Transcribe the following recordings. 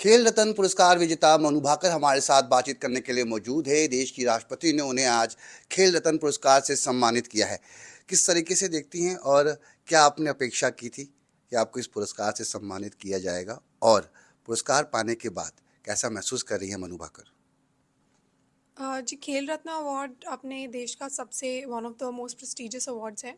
खेल रत्न पुरस्कार विजेता मनु भाकर हमारे साथ बातचीत करने के लिए मौजूद है। देश की राष्ट्रपति ने उन्हें आज खेल रत्न पुरस्कार से सम्मानित किया है। किस तरीके से देखती हैं और क्या आपने अपेक्षा की थी कि आपको इस पुरस्कार से सम्मानित किया जाएगा, और पुरस्कार पाने के बाद कैसा महसूस कर रही हैं मनु भाकर? जी, खेल रत्न अवार्ड अपने देश का सबसे one of the most prestigious awards है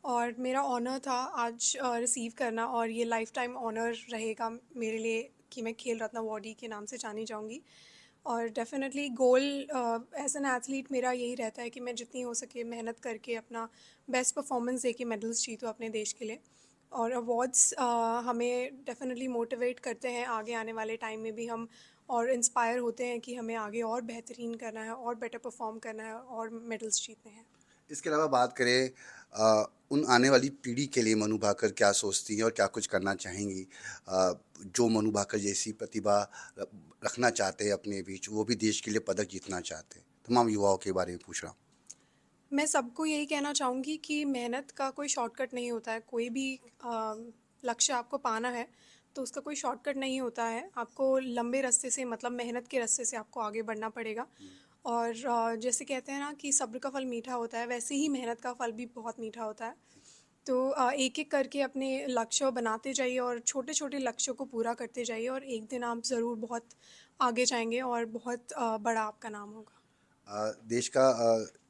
और मेरा ऑनर था आज रिसीव करना, और ये लाइफ टाइम ऑनर रहेगा मेरे लिए कि मैं खेल रत्न अवार्डी के नाम से जानी जाऊंगी। और definitely goal as an athlete मेरा यही रहता है कि मैं जितनी हो सके मेहनत करके अपना बेस्ट परफॉर्मेंस दे के मेडल्स जीतूँ अपने देश के लिए। और अवार्ड्स हमें डेफिनेटली मोटिवेट करते हैं आगे आने वाले टाइम में भी हम, और इंस्पायर होते हैं कि हमें आगे और बेहतरीन करना है और बेटर परफॉर्म करना है और मेडल्स जीतने हैं। इसके अलावा बात करें उन आने वाली पीढ़ी के लिए मनु भाकर क्या सोचती हैं और क्या कुछ करना चाहेंगी? जो मनु भाकर जैसी प्रतिभा रखना चाहते हैं अपने बीच, वो भी देश के लिए पदक जीतना चाहते हैं। तमाम युवाओं के बारे में पूछ रहा हूँ। मैं सबको यही कहना चाहूँगी कि मेहनत का कोई शॉर्टकट नहीं होता है। कोई भी लक्ष्य आपको पाना है तो उसका कोई शॉर्टकट नहीं होता है। आपको लंबे रास्ते से, मतलब मेहनत के रास्ते से आपको आगे बढ़ना पड़ेगा। और जैसे कहते हैं ना कि सब्र का फल मीठा होता है, वैसे ही मेहनत का फल भी बहुत मीठा होता है। तो एक एक करके अपने लक्ष्य बनाते जाइए और छोटे छोटे लक्ष्यों को पूरा करते जाइए, और एक दिन आप ज़रूर बहुत आगे जाएंगे और बहुत बड़ा आपका नाम होगा। देश का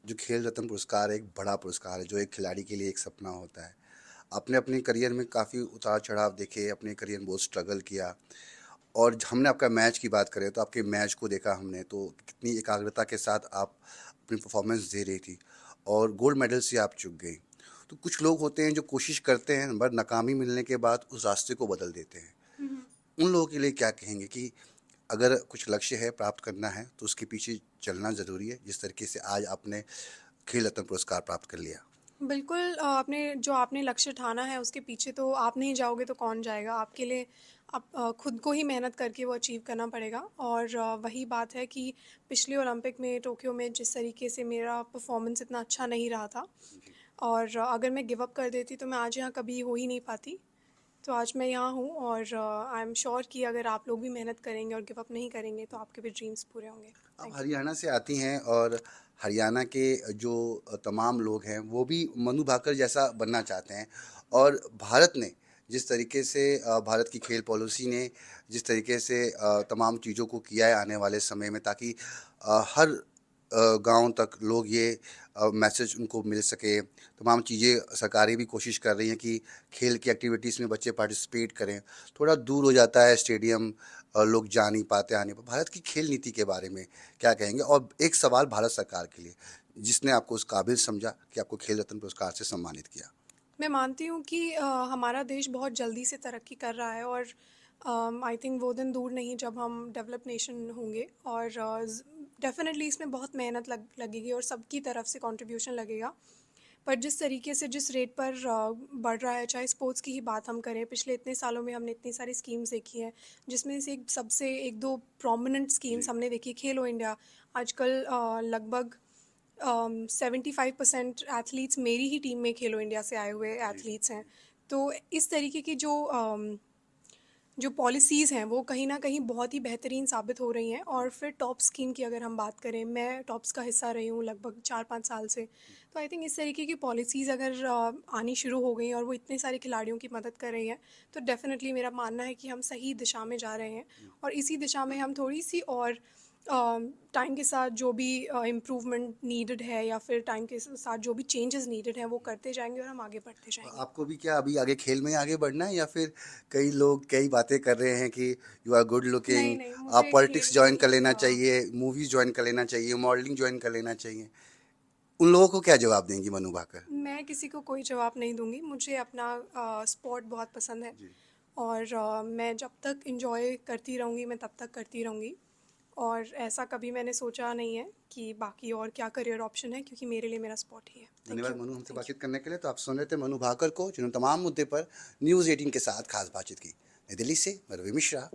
जो खेल रत्न पुरस्कार है, एक बड़ा पुरस्कार है जो एक खिलाड़ी के लिए एक सपना होता है। आपने अपने करियर में काफ़ी उतार चढ़ाव देखे, अपने करियर में बहुत स्ट्रगल किया, और हमने आपका मैच की बात करें तो आपके मैच को देखा हमने, तो कितनी एकाग्रता के साथ आप अपनी परफॉर्मेंस दे रही थी और गोल्ड मेडल से आप चूक गई। तो कुछ लोग होते हैं जो कोशिश करते हैं पर नाकामी मिलने के बाद उस रास्ते को बदल देते हैं। उन लोगों के लिए क्या कहेंगे कि अगर कुछ लक्ष्य है प्राप्त करना है तो उसके पीछे चलना ज़रूरी है, जिस तरीके से आज आपने खेल रत्न पुरस्कार प्राप्त कर लिया? बिल्कुल, आपने लक्ष्य ठाना है उसके पीछे तो आप नहीं जाओगे तो कौन जाएगा आपके लिए। आप खुद को ही मेहनत करके वो अचीव करना पड़ेगा। और वही बात है कि पिछले ओलंपिक में, टोक्यो में, जिस तरीके से मेरा परफॉर्मेंस इतना अच्छा नहीं रहा था, जी। और अगर मैं गिव अप कर देती तो मैं आज यहाँ कभी हो ही नहीं पाती। तो आज मैं यहाँ हूँ, और आई एम श्योर कि अगर आप लोग भी मेहनत करेंगे और गिव अप नहीं करेंगे तो आपके भी ड्रीम्स पूरे होंगे। आप थैंक यू। हरियाणा से आती हैं और हरियाणा के जो तमाम लोग हैं वो भी मनु भाकर जैसा बनना चाहते हैं, और भारत ने जिस तरीके से भारत की खेल पॉलिसी ने जिस तरीके से तमाम चीज़ों को किया है आने वाले समय में, ताकि हर गांव तक लोग ये मैसेज उनको मिल सके। तमाम चीज़ें सरकारें भी कोशिश कर रही हैं कि खेल की एक्टिविटीज़ में बच्चे पार्टिसिपेट करें। थोड़ा दूर हो जाता है स्टेडियम, लोग जा नहीं पाते, आने पर। भारत की खेल नीति के बारे में क्या कहेंगे? और एक सवाल भारत सरकार के लिए, जिसने आपको उस काबिल समझा कि आपको खेल रत्न पुरस्कार से सम्मानित किया। मैं मानती हूँ कि हमारा देश बहुत जल्दी से तरक्की कर रहा है, और आई थिंक वो दिन दूर नहीं जब हम डेवलप नेशन होंगे। और डेफिनेटली इसमें बहुत मेहनत लगेगी और सबकी तरफ से कंट्रीब्यूशन लगेगा। पर जिस तरीके से, जिस रेट पर बढ़ रहा है, चाहे स्पोर्ट्स की ही बात हम करें, पिछले इतने सालों में हमने इतनी सारी स्कीम्स देखी हैं, जिसमें से एक सबसे एक दो प्रोमिनेंट स्कीम्स जी। हमने देखी। खेलो इंडिया आजकल लगभग 75% एथलीट्स मेरी ही टीम में खेलो इंडिया से आए हुए जी। एथलीट्स हैं। तो इस तरीके की जो पॉलिसीज़ हैं वो कहीं ना कहीं बहुत ही बेहतरीन साबित हो रही हैं। और फिर टॉप स्कीम की अगर हम बात करें, मैं टॉप्स का हिस्सा रही हूँ लगभग 4-5 साल से। तो आई थिंक इस तरीके की पॉलिसीज़ अगर आनी शुरू हो गई और वो इतने सारे खिलाड़ियों की मदद कर रही हैं, तो डेफिनेटली मेरा मानना है कि हम सही दिशा में जा रहे हैं। और इसी दिशा में हम थोड़ी सी और टाइम के साथ जो भी इम्प्रूवमेंट नीडेड है, या फिर टाइम के साथ जो भी चेंजेस नीडेड हैं, वो करते जाएंगे और हम आगे बढ़ते जाएंगे। आपको भी क्या अभी आगे खेल में ही आगे बढ़ना है, या फिर कई लोग कई बातें कर रहे हैं कि यू आर गुड नहीं लुकिंग, नहीं, आप मुझे पॉलिटिक्स खेल में ज्वाइन कर ही लेना चाहिए, मूवीज ज्वाइन कर लेना चाहिए, मॉडलिंग ज्वाइन कर लेना चाहिए? उन लोगों को क्या जवाब देंगी मनु भाकर? मैं किसी को कोई जवाब नहीं दूंगी। मुझे अपना स्पोर्ट बहुत पसंद है, जी। और मैं जब तक इंजॉय करती रहूँगी मैं तब तक करती रहूँगी। और ऐसा कभी मैंने सोचा नहीं है कि बाकी और क्या करियर ऑप्शन है, क्योंकि मेरे लिए मेरा स्पोर्ट ही है। थैंक धन्यवाद यू। मनु हमसे थैंक यू। बातचीत करने के लिए। तो आप सुन रहे थे मनु भाकर को, जिन्होंने तमाम मुद्दे पर न्यूज़ 18 के साथ खास बातचीत की। नई दिल्ली से मैं रवि मिश्रा।